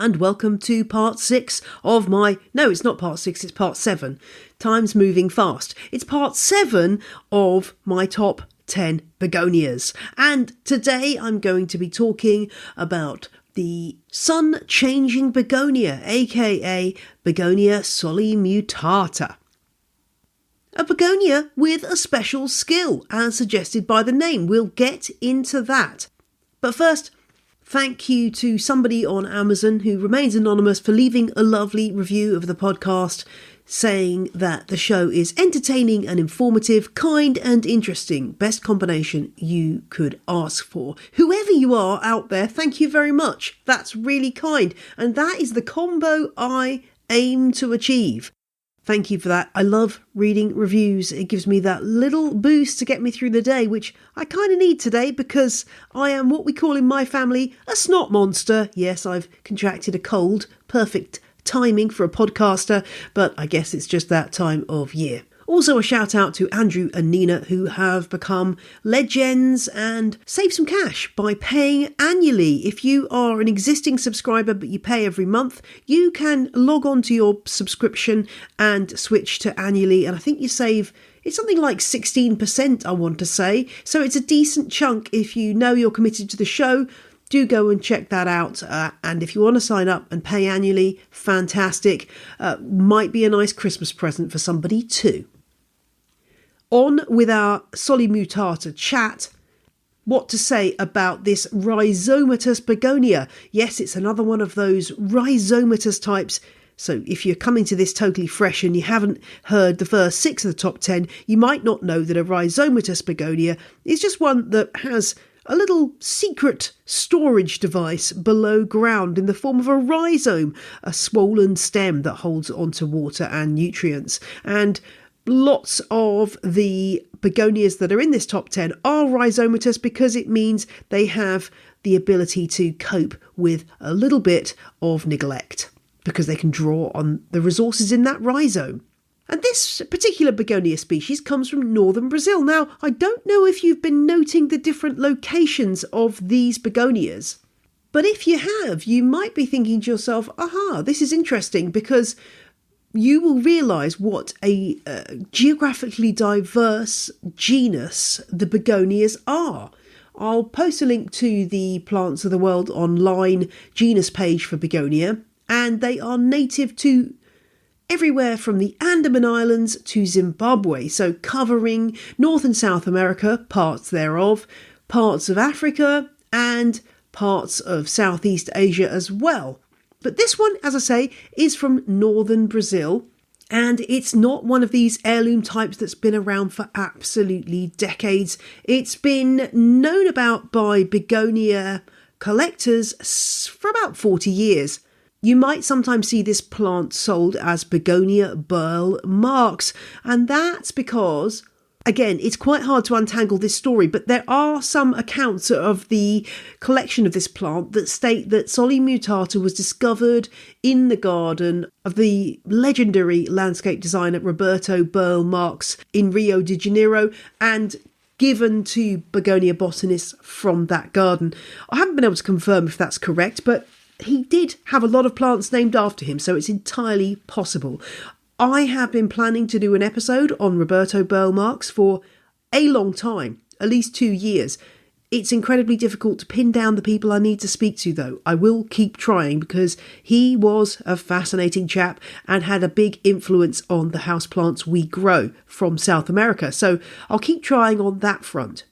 and welcome to part 6 of my... No, it's not part 6, it's part 7. Time's moving fast. It's part 7 of my top 10 begonias. And today I'm going to be talking about the sun-changing begonia, aka Begonia solimutata. A begonia with a special skill, as suggested by the name. We'll get into that. But first, thank you to somebody on Amazon who remains anonymous for leaving a lovely review of the podcast, saying that the show is entertaining and informative, kind and interesting. Best combination you could ask for. Whoever you are out there, thank you very much. That's really kind. And that is the combo I aim to achieve. Thank you for that. I love reading reviews. It gives me that little boost to get me through the day, which I kind of need today because I am what we call in my family a snot monster. Yes, I've contracted a cold. Perfect timing for a podcaster, but I guess it's just that time of year. Also a shout out to Andrew and Nina, who have become legends and save some cash by paying annually. If you are an existing subscriber but you pay every month, you can log on to your subscription and switch to annually, and I think you save... It's something like 16%, I want to say. So it's a decent chunk if you know you're committed to the show. Do go and check that out. And if you want to sign up and pay annually, fantastic. Might be a nice Christmas present for somebody too. On with our solimutata chat. What to say about this rhizomatous begonia? Yes, it's another one of those rhizomatous types. So if you're coming to this totally fresh and you haven't heard the first 6 of the top 10, you might not know that a rhizomatous begonia is just one that has a little secret storage device below ground in the form of a rhizome, a swollen stem that holds onto water and nutrients. And lots of the begonias that are in this top 10 are rhizomatous because it means they have the ability to cope with a little bit of neglect because they can draw on the resources in that rhizome. And this particular begonia species comes from northern Brazil. Now, I don't know if you've been noting the different locations of these begonias, but if you have, you might be thinking to yourself, aha, this is interesting, because you will realise what a geographically diverse genus the begonias are. I'll post a link to the Plants of the World Online genus page for begonia, and they are native to everywhere from the Andaman Islands to Zimbabwe, so covering North and South America, parts thereof, parts of Africa, and parts of Southeast Asia as well. But this one, as I say, is from northern Brazil, and it's not one of these heirloom types that's been around for absolutely decades. It's been known about by begonia collectors for about 40 years. You might sometimes see this plant sold as Begonia Burle Marx, and that's because, again, it's quite hard to untangle this story, but there are some accounts of the collection of this plant that state that solimutata was discovered in the garden of the legendary landscape designer Roberto Burle Marx in Rio de Janeiro and given to begonia botanists from that garden. I haven't been able to confirm if that's correct, but he did have a lot of plants named after him, so it's entirely possible. I have been planning to do an episode on Roberto Burle Marx for a long time, at least 2 years. It's incredibly difficult to pin down the people I need to speak to, though. I will keep trying because he was a fascinating chap and had a big influence on the houseplants we grow from South America. So I'll keep trying on that front.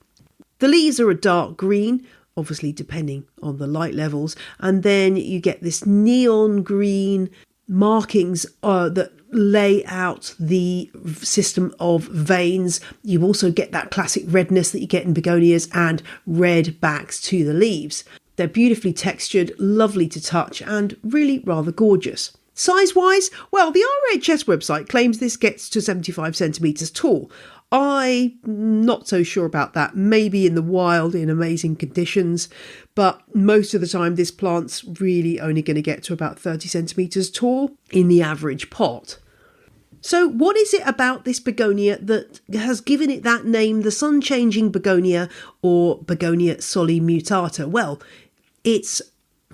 The leaves are a dark green, obviously depending on the light levels, and then you get this neon green markings that lay out the system of veins. You also get that classic redness that you get in begonias and red backs to the leaves. They're beautifully textured, lovely to touch, and really rather gorgeous. Size-wise, well, the RHS website claims this gets to 75 centimetres tall. I'm not so sure about that. Maybe in the wild in amazing conditions, but most of the time this plant's really only going to get to about 30 centimetres tall in the average pot. So what is it about this begonia that has given it that name, the sun-changing begonia or Begonia solimutata? Well, it's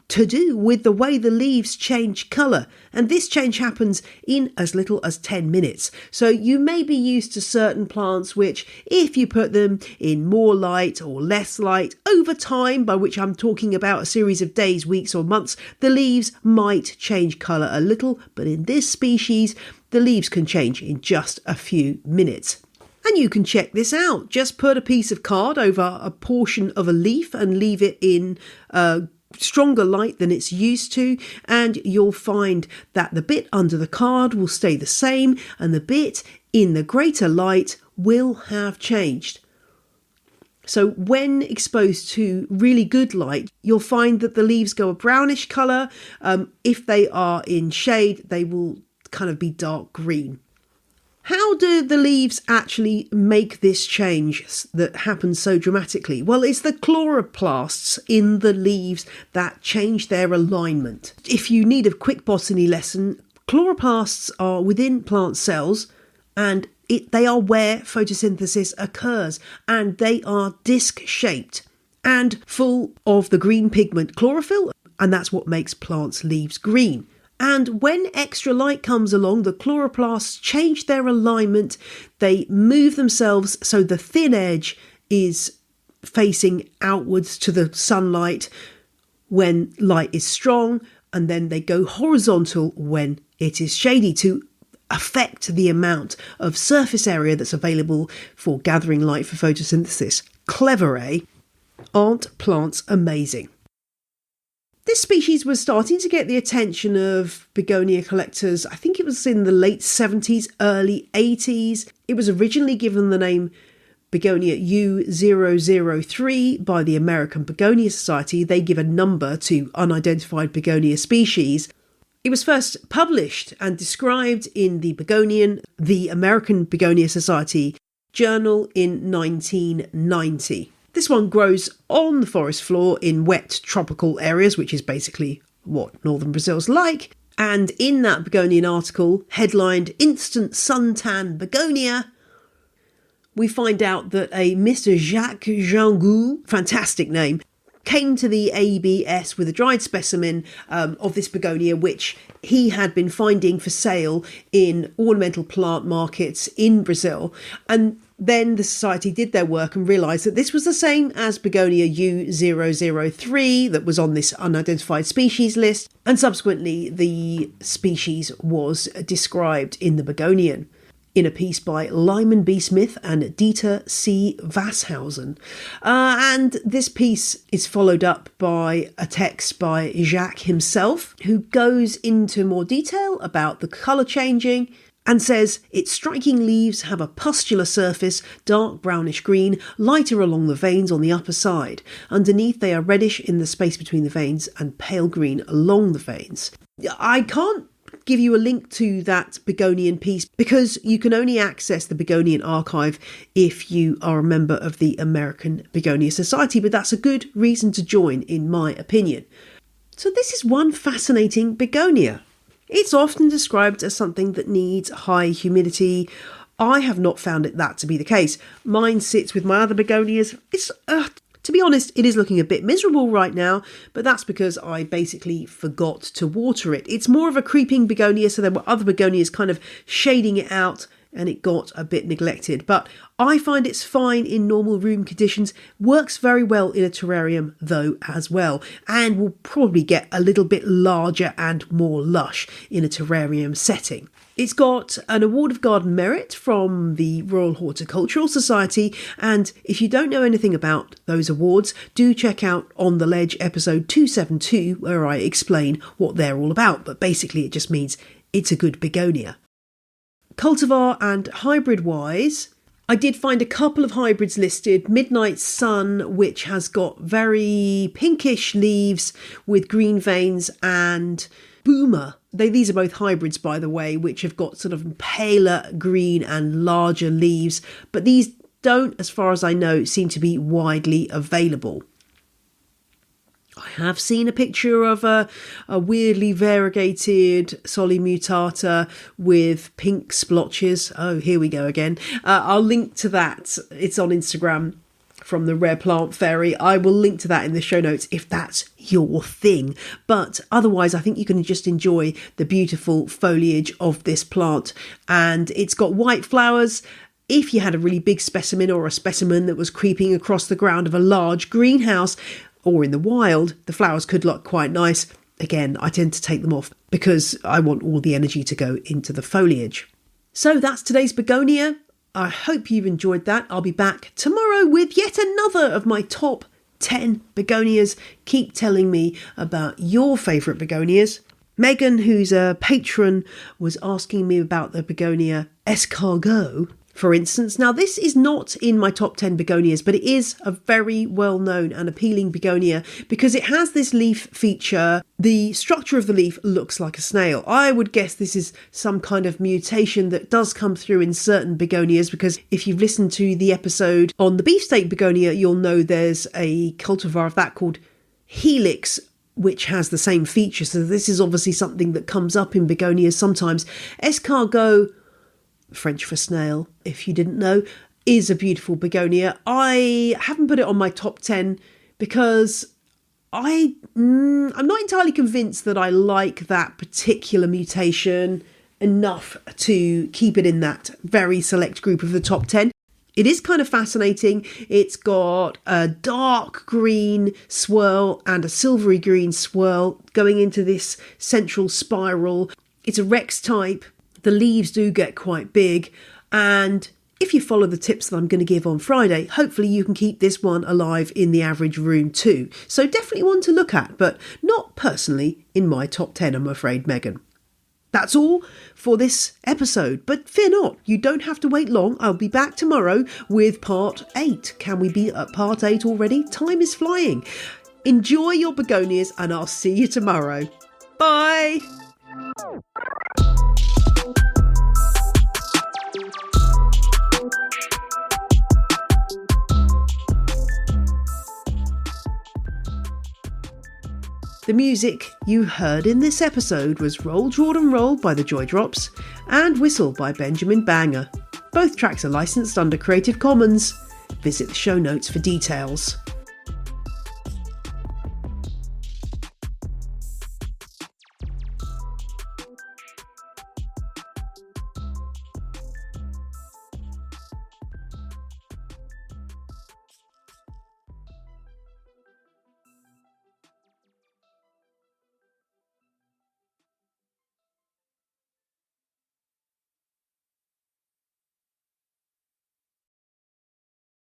to do with the way the leaves change colour, and this change happens in as little as 10 minutes. So you may be used to certain plants which, if you put them in more light or less light, over time, by which I'm talking about a series of days, weeks or months, the leaves might change colour a little, but in this species, the leaves can change in just a few minutes. And you can check this out. Just put a piece of card over a portion of a leaf and leave it in stronger light than it's used to, and you'll find that the bit under the card will stay the same and the bit in the greater light will have changed. So when exposed to really good light, you'll find that the leaves go a brownish colour. If they are in shade, they will kind of be dark green. How do the leaves actually make this change that happens so dramatically? Well, it's the chloroplasts in the leaves that change their alignment. If you need a quick botany lesson, chloroplasts are within plant cells, and they are where photosynthesis occurs, and they are disc-shaped and full of the green pigment chlorophyll, and that's what makes plants' leaves green. And when extra light comes along, the chloroplasts change their alignment. They move themselves so the thin edge is facing outwards to the sunlight when light is strong, and then they go horizontal when it is shady to affect the amount of surface area that's available for gathering light for photosynthesis. Clever, eh? Aren't plants amazing? This species was starting to get the attention of begonia collectors. I think it was in the late 70s, early 80s. It was originally given the name Begonia U003 by the American Begonia Society. They give a number to unidentified begonia species. It was first published and described in the Begonian, the American Begonia Society journal in 1990. This one grows on the forest floor in wet tropical areas, which is basically what northern Brazil's like. And in that Begonian article, headlined "Instant Suntan Begonia," we find out that a Mr. Jacques Jangou, fantastic name, came to the ABS with a dried specimen of this begonia, which he had been finding for sale in ornamental plant markets in Brazil. And then the society did their work and realised that this was the same as Begonia U003 that was on this unidentified species list, and subsequently the species was described in the Begonian in a piece by Lyman B. Smith and Dieter C. Vasshausen. And this piece is followed up by a text by Jacques himself, who goes into more detail about the colour changing and says its striking leaves have a pustular surface, dark brownish green, lighter along the veins on the upper side. Underneath they are reddish in the space between the veins and pale green along the veins. I can't give you a link to that Begonian piece because you can only access the Begonian archive if you are a member of the American Begonia Society, but that's a good reason to join, in my opinion. So this is one fascinating begonia. It's often described as something that needs high humidity. I have not found that to be the case. Mine sits with my other begonias. To be honest, it is looking a bit miserable right now, but that's because I basically forgot to water it. It's more of a creeping begonia, so there were other begonias kind of shading it out, and it got a bit neglected. But I find it's fine in normal room conditions, works very well in a terrarium though as well, and will probably get a little bit larger and more lush in a terrarium setting. It's got an Award of Garden Merit from the Royal Horticultural Society, and if you don't know anything about those awards, do check out On the Ledge episode 272 where I explain what they're all about, but basically it just means it's a good begonia. Cultivar and hybrid wise, I did find a couple of hybrids listed. Midnight Sun, which has got very pinkish leaves with green veins, and Boomer. These are both hybrids, by the way, which have got sort of paler green and larger leaves, but these don't, as far as I know, seem to be widely available. I have seen a picture of a weirdly variegated solimutata with pink splotches. Oh, here we go again. I'll link to that. It's on Instagram from the Rare Plant Fairy. I will link to that in the show notes if that's your thing. But otherwise, I think you can just enjoy the beautiful foliage of this plant. And it's got white flowers. If you had a really big specimen or a specimen that was creeping across the ground of a large greenhouse or in the wild, the flowers could look quite nice. Again, I tend to take them off because I want all the energy to go into the foliage. So that's today's begonia. I hope you've enjoyed that. I'll be back tomorrow with yet another of my top 10 begonias. Keep telling me about your favourite begonias. Megan, who's a patron, was asking me about the begonia escargot, for instance. Now, this is not in my top 10 begonias, but it is a very well-known and appealing begonia because it has this leaf feature. The structure of the leaf looks like a snail. I would guess this is some kind of mutation that does come through in certain begonias, because if you've listened to the episode on the beefsteak begonia, you'll know there's a cultivar of that called Helix, which has the same feature. So this is obviously something that comes up in begonias sometimes. Escargot, French for snail, if you didn't know, is a beautiful begonia. I haven't put it on my top 10 because I'm not entirely convinced that I like that particular mutation enough to keep it in that very select group of the top 10. It is kind of fascinating. It's got a dark green swirl and a silvery green swirl going into this central spiral. It's a Rex type. The leaves do get quite big, and if you follow the tips that I'm going to give on Friday, hopefully you can keep this one alive in the average room too. So definitely one to look at, but not personally in my top 10, I'm afraid, Megan. That's all for this episode, but fear not, you don't have to wait long. I'll be back tomorrow with part 8. Can we be at part 8 already? Time is flying. Enjoy your begonias, and I'll see you tomorrow. Bye! The music you heard in this episode was Roll Jordan Roll by the Joy Drops and Whistle by Benjamin Banger. Both tracks are licensed under Creative Commons. Visit the show notes for details.